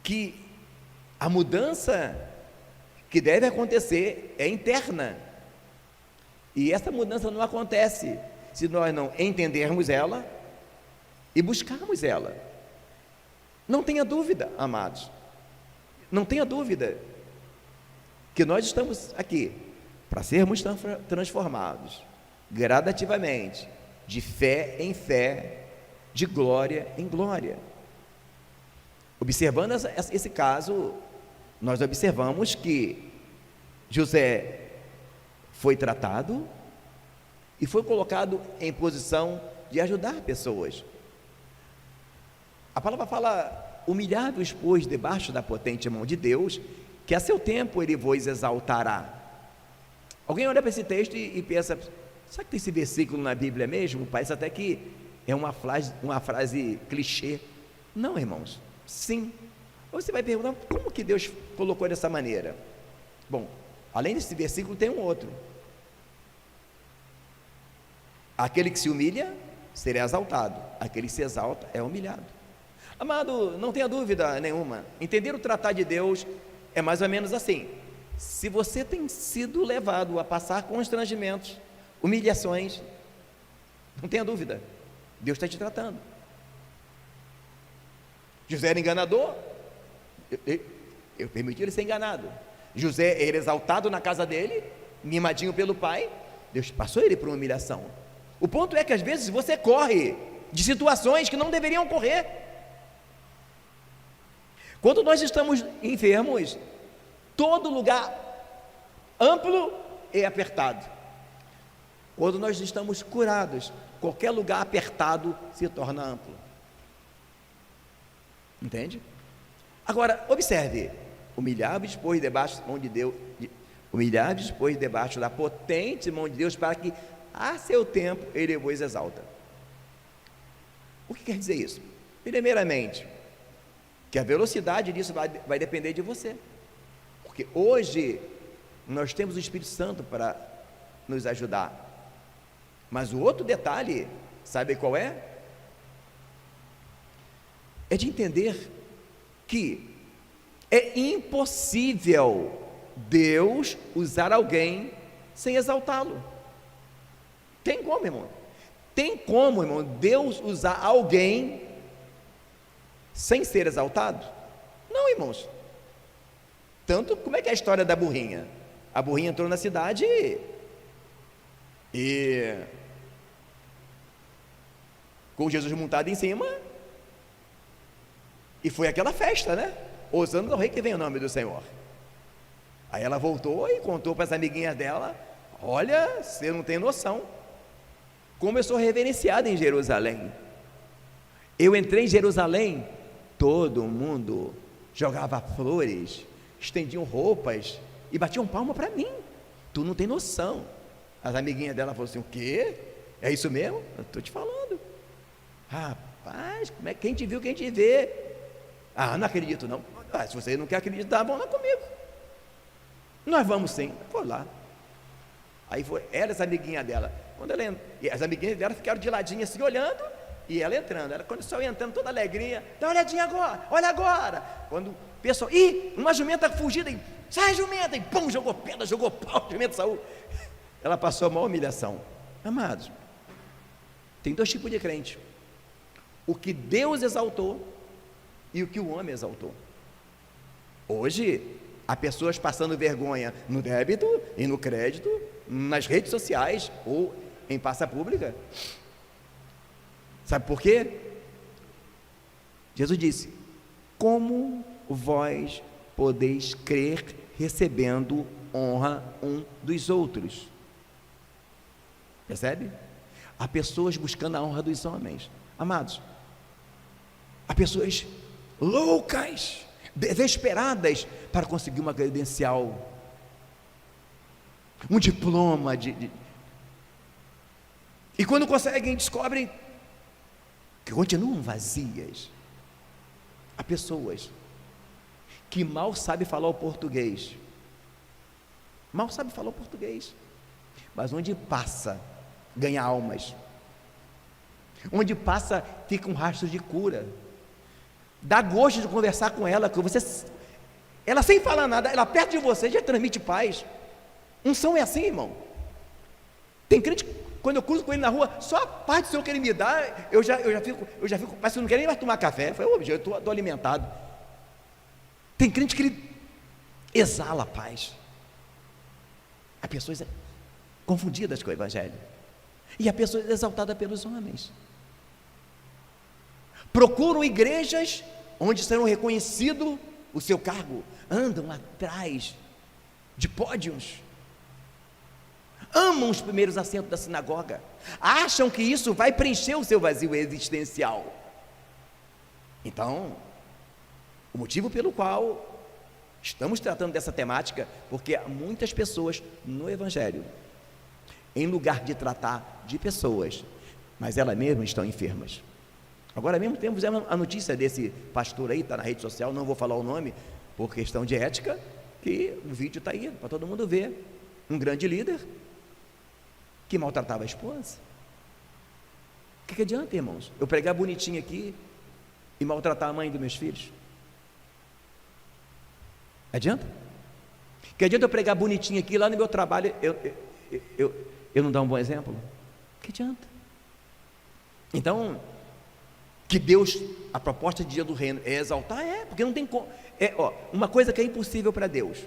que a mudança que deve acontecer é interna, e essa mudança não acontece se nós não entendermos ela e buscarmos ela. Não tenha dúvida, amados, não tenha dúvida que nós estamos aqui para sermos transformados gradativamente, de fé em fé, de glória em glória. Observando esse caso, nós observamos que José foi tratado e foi colocado em posição de ajudar pessoas. A palavra fala: humilhai-vos, pois, debaixo da potente mão de Deus, que a seu tempo ele vos exaltará. Alguém olha para esse texto e pensa: será que tem esse versículo na Bíblia mesmo? Parece até que é uma frase clichê. Não, irmãos, sim. Você vai perguntar: como que Deus colocou dessa maneira? Bom, além desse versículo tem um outro: aquele que se humilha será exaltado, aquele que se exalta é humilhado. Amado, não tenha dúvida nenhuma, entender o tratar de Deus é mais ou menos assim. Se você tem sido levado a passar constrangimentos, humilhações, não tenha dúvida, Deus está te tratando. José era enganador, eu permiti ele ser enganado. José era exaltado na casa dele, mimadinho pelo pai, Deus passou ele por uma humilhação. O ponto é que às vezes você corre de situações que não deveriam correr. Quando nós estamos enfermos, todo lugar amplo é apertado. Quando nós estamos curados, qualquer lugar apertado se torna amplo. Entende? Agora, observe: humilhar-vos, pois, debaixo da mão de Deus, humilhar-vos, pois, debaixo da potente mão de Deus, para que a seu tempo ele vos exalta. O que quer dizer isso? Primeiramente, que a velocidade disso vai depender de você, porque hoje nós temos o Espírito Santo para nos ajudar, mas o outro detalhe, sabe qual é? É de entender que é impossível Deus usar alguém sem exaltá-lo. Tem como, irmão? Tem como, irmão, Deus usar alguém sem ser exaltado? Não, irmãos. Tanto, como é que é a história da burrinha? A burrinha entrou na cidade e com Jesus montado em cima, e foi aquela festa, né? Hosana ao rei que vem o nome do Senhor. Aí ela voltou e contou para as amiguinhas dela: olha, você não tem noção como eu sou reverenciada em Jerusalém. Eu entrei em Jerusalém, todo mundo jogava flores, estendiam roupas e batiam palma para mim. Tu não tem noção. As amiguinhas dela falaram assim: o quê? É isso mesmo? Eu estou te falando. Rapaz, como é que quem te viu, quem te vê? Não acredito não. Se você não quer acreditar, vão lá comigo. Nós vamos sim. Foi lá. Aí foi ela, essa amiguinha dela. Quando ela, e as amiguinhas dela ficaram de ladinho assim, olhando, e ela entrando. Ela, quando só entrando, toda alegrinha: dá uma olhadinha agora, olha agora. Quando o pessoal, uma jumenta fugida, e sai jumenta, e pum, jogou pedra, jogou pau, a jumenta saiu. Ela passou a maior humilhação. Amados, tem dois tipos de crente: o que Deus exaltou e o que o homem exaltou. Hoje há pessoas passando vergonha no débito e no crédito, nas redes sociais ou em praça pública. Sabe por quê? Jesus disse: como vós podeis crer recebendo honra um dos outros? Percebe? Há pessoas buscando a honra dos homens. Amados, há pessoas loucas, desesperadas para conseguir uma credencial, um diploma e quando conseguem, descobrem que continuam vazias. Há pessoas que mal sabem falar o português, mas onde passa, ganha almas, onde passa, fica um rastro de cura. Dá gosto de conversar com ela, que ela sem falar nada, ela perto de você já transmite paz. Unção é assim, irmão. Tem crente, quando eu cruzo com ele na rua, só a paz do Senhor que ele me dá, eu já fico, parece que eu não quero nem mais tomar café. Foi óbvio, eu estou alimentado. Tem crente que ele exala a paz. Há pessoas confundidas com o Evangelho, e há pessoas exaltadas pelos homens. Procuram igrejas onde serão reconhecido o seu cargo, andam atrás de pódios, amam os primeiros assentos da sinagoga, acham que isso vai preencher o seu vazio existencial. Então, o motivo pelo qual Estamos tratando dessa temática porque há muitas pessoas no Evangelho, em lugar de tratar de pessoas, mas elas mesmas estão enfermas. Agora mesmo temos a notícia desse pastor aí, está na rede social, não vou falar o nome, por questão de ética, que o vídeo está aí, para todo mundo ver. Um grande líder, que maltratava a esposa. O que adianta, irmãos? Eu pregar bonitinho aqui, e maltratar a mãe dos meus filhos? Adianta? Que adianta eu pregar bonitinho aqui, lá no meu trabalho, eu não dar um bom exemplo? Que adianta? Então, que Deus, a proposta de dia do reino é exaltar, porque não tem como, uma coisa que é impossível para Deus,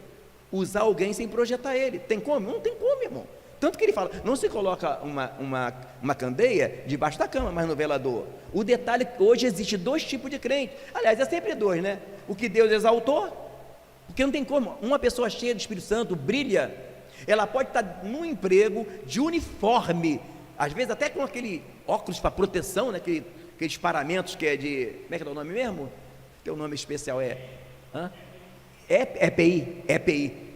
usar alguém sem projetar ele. Tem como? Não tem como, irmão. Tanto que ele fala, não se coloca uma candeia debaixo da cama, mas no velador. O detalhe é que hoje existe dois tipos de crente, aliás, é sempre dois, né? O que Deus exaltou, porque não tem como, uma pessoa cheia do Espírito Santo, brilha, ela pode estar num emprego de uniforme, às vezes até com aquele óculos para proteção, né? Aqueles paramentos que é de, como é que é o nome mesmo? Que o nome especial EPI.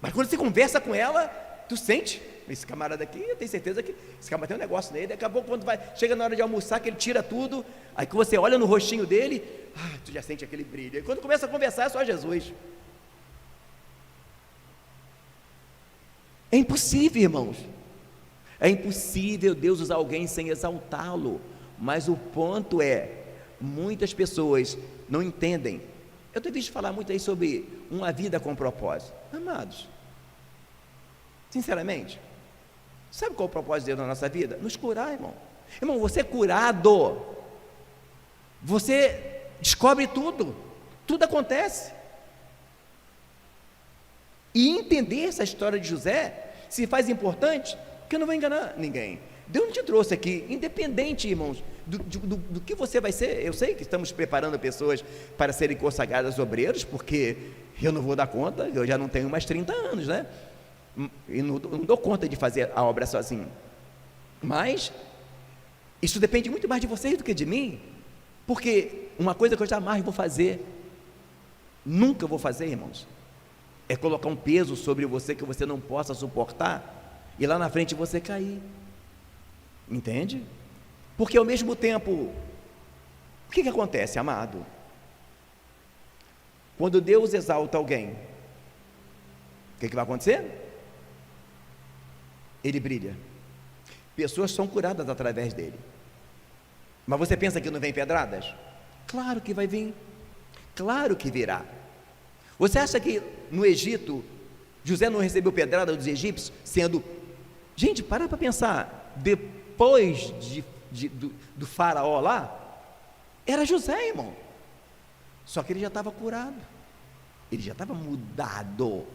Mas quando você conversa com ela, tu sente, esse camarada aqui, eu tenho certeza que esse camarada tem um negócio nele. Daqui a pouco, quando chega na hora de almoçar, que ele tira tudo, aí que você olha no rostinho dele, tu já sente aquele brilho. E quando começa a conversar, é só Jesus. É impossível, irmãos. É impossível Deus usar alguém sem exaltá-lo. Mas o ponto é, muitas pessoas não entendem. Eu tenho visto falar muito aí sobre uma vida com propósito. Amados, sinceramente, sabe qual é o propósito de Deus na nossa vida? Nos curar, irmão. Irmão, você é curado, você descobre tudo acontece. E entender essa história de José se faz importante, porque eu não vou enganar ninguém. Deus não te trouxe aqui, independente, irmãos, do que você vai ser. Eu sei que estamos preparando pessoas para serem consagradas obreiros, porque eu não vou dar conta, eu já não tenho mais 30 anos, né? E não dou conta de fazer a obra sozinho. Mas isso depende muito mais de vocês do que de mim, porque uma coisa que eu jamais vou fazer, nunca vou fazer, irmãos, é colocar um peso sobre você que você não possa suportar, e lá na frente você cair. Entende? Porque ao mesmo tempo, o que acontece, amado? Quando Deus exalta alguém, o que vai acontecer? Ele brilha. Pessoas são curadas através dele. Mas você pensa que não vem pedradas? Claro que vai vir. Claro que virá. Você acha que no Egito José não recebeu pedrada dos egípcios, sendo... Gente, para pensar, depois do faraó lá, era José, irmão. Só que ele já estava curado, ele já estava mudado.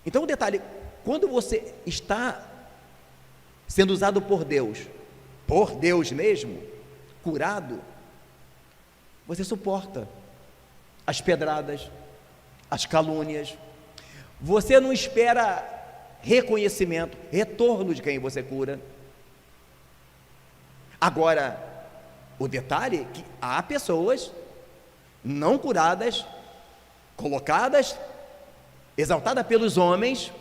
Então o detalhe, quando você está sendo usado por Deus mesmo, curado, você suporta as pedradas, as calúnias. Você não espera reconhecimento, retorno de quem você cura. Agora, o detalhe é que há pessoas não curadas, colocadas, exaltadas pelos homens,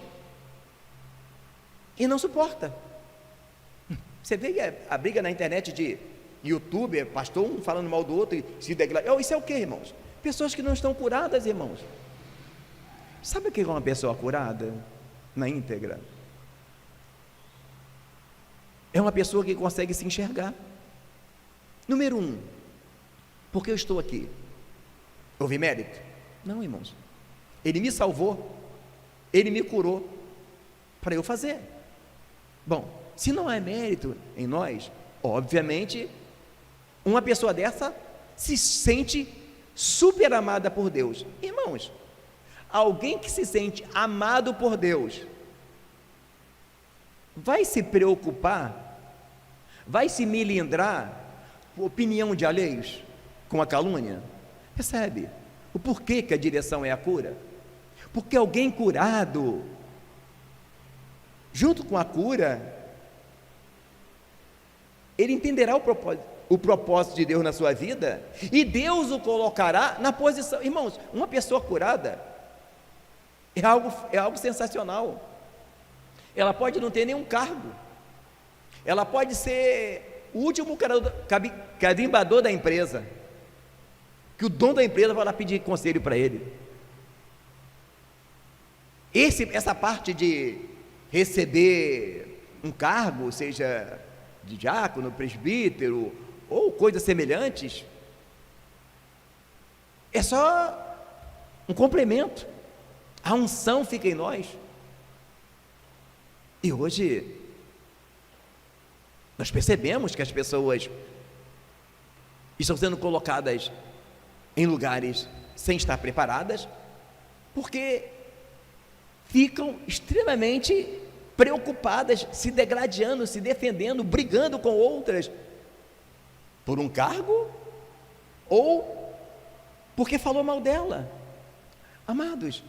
e não suporta. Você vê a briga na internet de youtuber, pastor, um falando mal do outro e se degradando. Isso é o que, irmãos? Pessoas que não estão curadas, irmãos. Sabe o que é uma pessoa curada na íntegra? É uma pessoa que consegue se enxergar. Número 1, por que eu estou aqui? Houve mérito? Não, irmãos. Ele me salvou, ele me curou para eu fazer. Bom, se não há mérito em nós, obviamente, uma pessoa dessa se sente super amada por Deus. Irmãos, alguém que se sente amado por Deus vai se preocupar, vai se melindrar com a opinião de alheios, com a calúnia? Percebe o porquê que a direção é a cura? Porque alguém curado, junto com a cura, ele entenderá o propósito. o propósito de Deus na sua vida, e Deus o colocará na posição. Irmãos, uma pessoa curada é algo sensacional. Ela pode não ter nenhum cargo, ela pode ser o último carimbador da empresa, que o dono da empresa vai lá pedir conselho para ele. Essa parte de receber um cargo, seja de diácono, presbítero ou coisas semelhantes, é só um complemento. A unção fica em nós. E hoje nós percebemos que as pessoas estão sendo colocadas em lugares sem estar preparadas, porque ficam extremamente preocupadas, se degradando, se defendendo, brigando com outras por um cargo ou porque falou mal dela. Amados,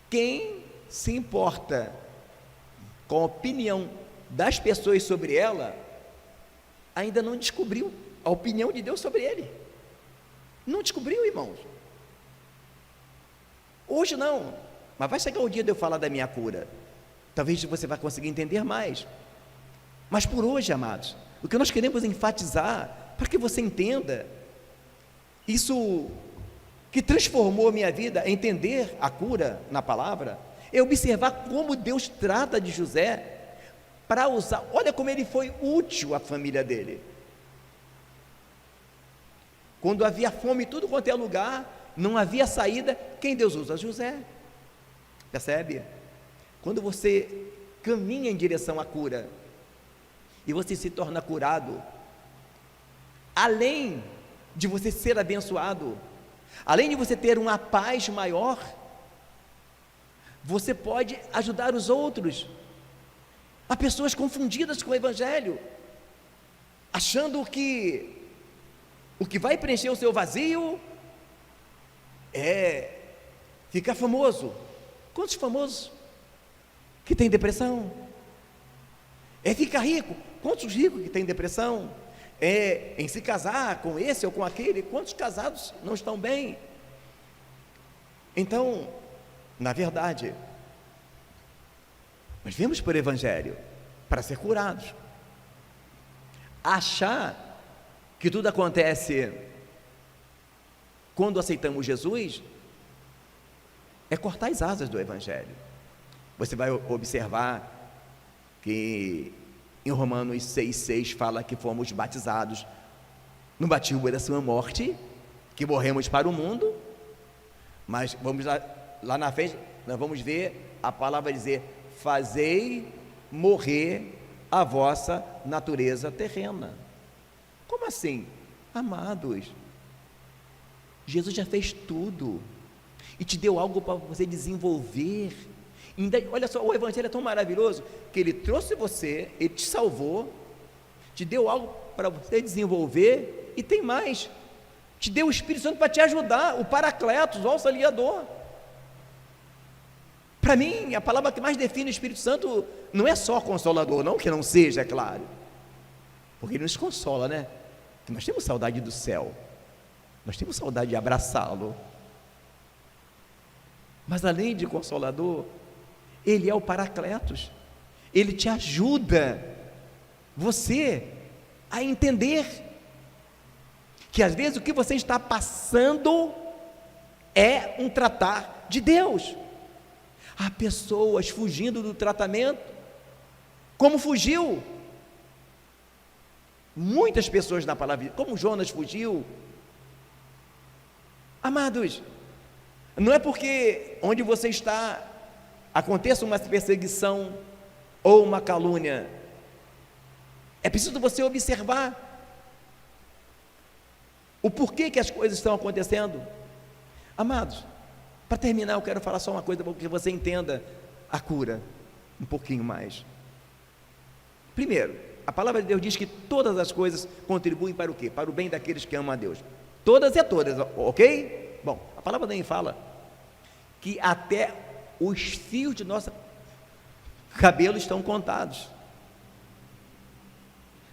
quem se importa com a opinião das pessoas sobre ela, ainda não descobriu a opinião de Deus sobre ele. Não descobriu, irmãos. Hoje não, mas vai chegar o dia de eu falar da minha cura. Talvez você vai conseguir entender mais. Mas por hoje, amados, o que nós queremos enfatizar, para que você entenda, isso que transformou a minha vida, entender a cura na palavra, é observar como Deus trata de José, para usar, olha como ele foi útil à família dele. Quando havia fome em tudo quanto é lugar, não havia saída, quem Deus usa? José. Percebe? Quando você caminha em direção à cura, e você se torna curado, além de você ser abençoado, além de você ter uma paz maior, você pode ajudar os outros. Há pessoas confundidas com o Evangelho, achando que o que vai preencher o seu vazio é ficar famoso. Quantos famosos que têm depressão? É ficar rico. Quantos ricos que têm depressão? É em se casar com esse ou com aquele. Quantos casados não estão bem? Então, na verdade, nós viemos por Evangelho para ser curados. Achar que tudo acontece quando aceitamos Jesus é cortar as asas do Evangelho. Você vai observar que em Romanos 6,6 fala que fomos batizados no batismo da sua morte, que morremos para o mundo, mas vamos lá na frente, nós vamos ver a palavra dizer: fazei morrer a vossa natureza terrena. Como assim? Amados, Jesus já fez tudo e te deu algo para você desenvolver. Ainda, olha só, o Evangelho é tão maravilhoso que ele trouxe você, ele te salvou, te deu algo para você desenvolver, e tem mais, te deu o Espírito Santo para te ajudar, o Paracletos, o auxiliador. Para mim, a palavra que mais define o Espírito Santo não é só consolador, não que não seja, é claro, porque ele nos consola, né? Nós temos saudade do céu, nós temos saudade de abraçá-lo, mas além de consolador, ele é o Paracletos, ele te ajuda você a entender que às vezes o que você está passando é um tratar de Deus. Há pessoas fugindo do tratamento, como fugiu muitas pessoas na palavra, como Jonas fugiu. Amados, não é porque onde você está aconteça uma perseguição ou uma calúnia, é preciso você observar o porquê que as coisas estão acontecendo. Amados, para terminar, eu quero falar só uma coisa para que você entenda a cura um pouquinho mais. Primeiro, a palavra de Deus diz que todas as coisas contribuem para o quê? Para o bem daqueles que amam a Deus. Todas e todas, ok? Bom, a palavra também fala que até os fios de nosso cabelo estão contados.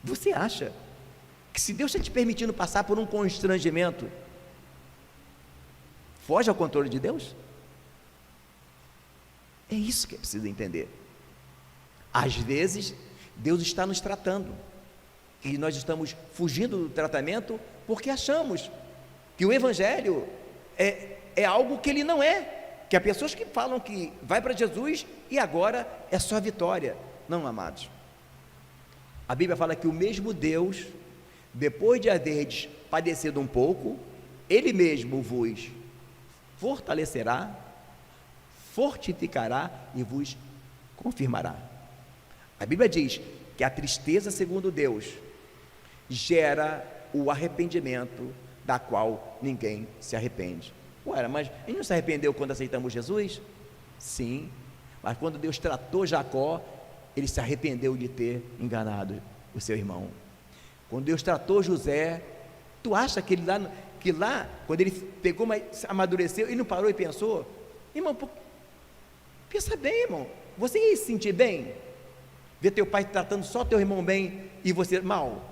Você acha que se Deus está te permitindo passar por um constrangimento, foge ao controle de Deus? É isso que é preciso entender. Às vezes, Deus está nos tratando, e nós estamos fugindo do tratamento, porque achamos que o Evangelho é algo que ele não é, que há pessoas que falam que vai para Jesus, e agora é só vitória. Não, amados, a Bíblia fala que o mesmo Deus, depois de haverdes padecido um pouco, Ele mesmo vos fortalecerá, fortificará e vos confirmará. A Bíblia diz que a tristeza, segundo Deus, gera o arrependimento, da qual ninguém se arrepende. Ué, mas a gente não se arrependeu quando aceitamos Jesus? Sim, mas quando Deus tratou Jacó, ele se arrependeu de ter enganado o seu irmão. Quando Deus tratou José, tu acha que lá, quando ele pegou, mas amadureceu, ele não parou e pensou? Irmão, pensa bem, irmão, você ia se sentir bem? Ver teu pai tratando só teu irmão bem e você mal?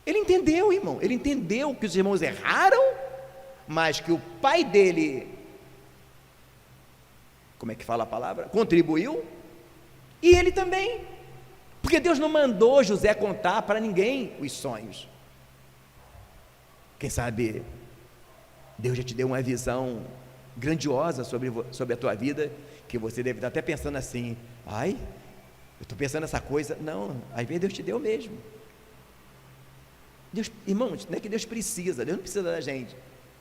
Ele entendeu, irmão, ele entendeu que os irmãos erraram, mas que o pai dele, como é que fala a palavra? Contribuiu, e ele também, porque Deus não mandou José contar para ninguém os sonhos. Quem sabe Deus já te deu uma visão grandiosa sobre a tua vida, que você deve estar até pensando assim: ai, eu estou pensando essa coisa. Não, às vezes Deus te deu mesmo. Deus, irmãos, não é que Deus precisa, Deus não precisa da gente,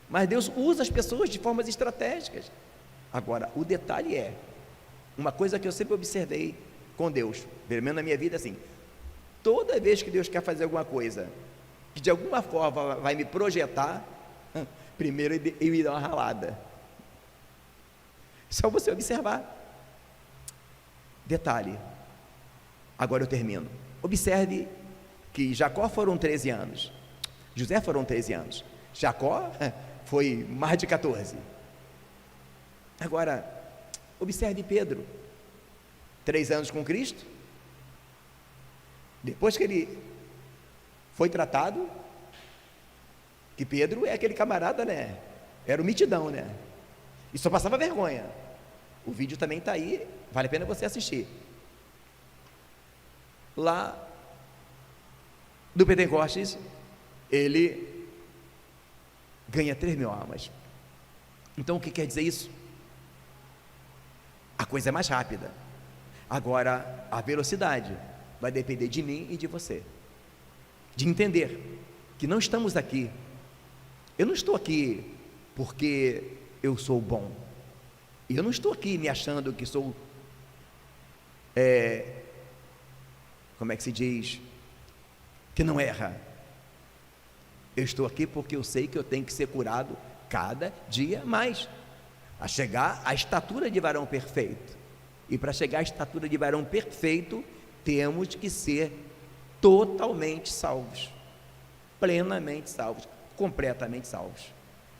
mas Deus usa as pessoas de formas estratégicas. Agora, o detalhe é, uma coisa que eu sempre observei com Deus, pelo menos na minha vida, assim, toda vez que Deus quer fazer alguma coisa, que de alguma forma vai me projetar, primeiro eu ia dar uma ralada. Só você observar. Detalhe, agora eu termino. Observe que Jacó foram 13 anos, José foram 13 anos, Jacó foi mais de 14. Agora, observe Pedro, 3 anos com Cristo, depois que ele foi tratado, que Pedro é aquele camarada, né? Era o mitidão, né? E só passava vergonha. O vídeo também está aí, vale a pena você assistir. Lá do Pentecostes, ele ganha 3.000 almas. Então o que quer dizer isso? A coisa é mais rápida. Agora, a velocidade vai depender de mim e de você, de entender que não estamos aqui, eu não estou aqui porque eu sou bom, e eu não estou aqui me achando que sou, como é que se diz, que não erra. Eu estou aqui porque eu sei que eu tenho que ser curado cada dia mais, a chegar à estatura de varão perfeito. E para chegar à estatura de varão perfeito, temos que ser totalmente salvos, plenamente salvos, completamente salvos.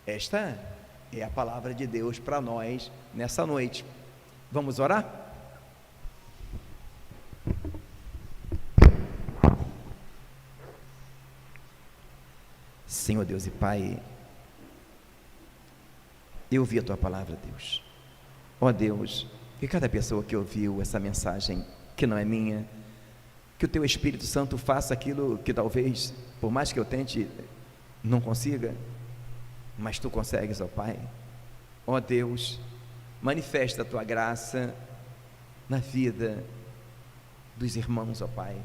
Esta é a palavra de Deus para nós nessa noite. Vamos orar? Senhor Deus e Pai, eu ouvi a Tua palavra, Deus. Ó Deus, que cada pessoa que ouviu essa mensagem, que não é minha, que o Teu Espírito Santo faça aquilo que talvez, por mais que eu tente, não consiga, mas Tu consegues, ó Pai. Ó Deus, manifesta a Tua graça na vida dos irmãos, ó Pai,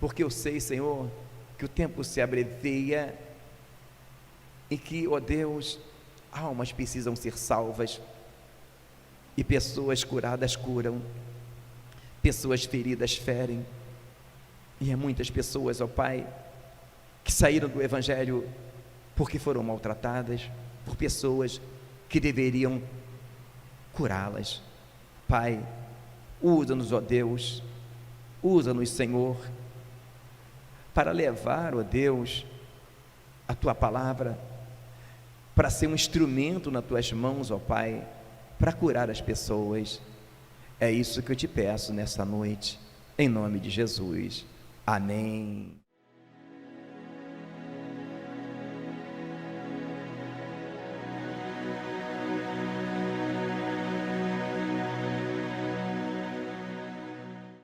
porque eu sei, Senhor, que o tempo se abrevia e que, ó Deus, almas precisam ser salvas, e pessoas curadas curam, pessoas feridas ferem, e há muitas pessoas, ó Pai, que saíram do Evangelho porque foram maltratadas por pessoas que deveriam curá-las. Pai, usa-nos, ó Deus, usa-nos, Senhor, para levar, ó Deus, a Tua palavra, para ser um instrumento nas Tuas mãos, ó Pai, para curar as pessoas. É isso que eu te peço nessa noite, em nome de Jesus. Amém.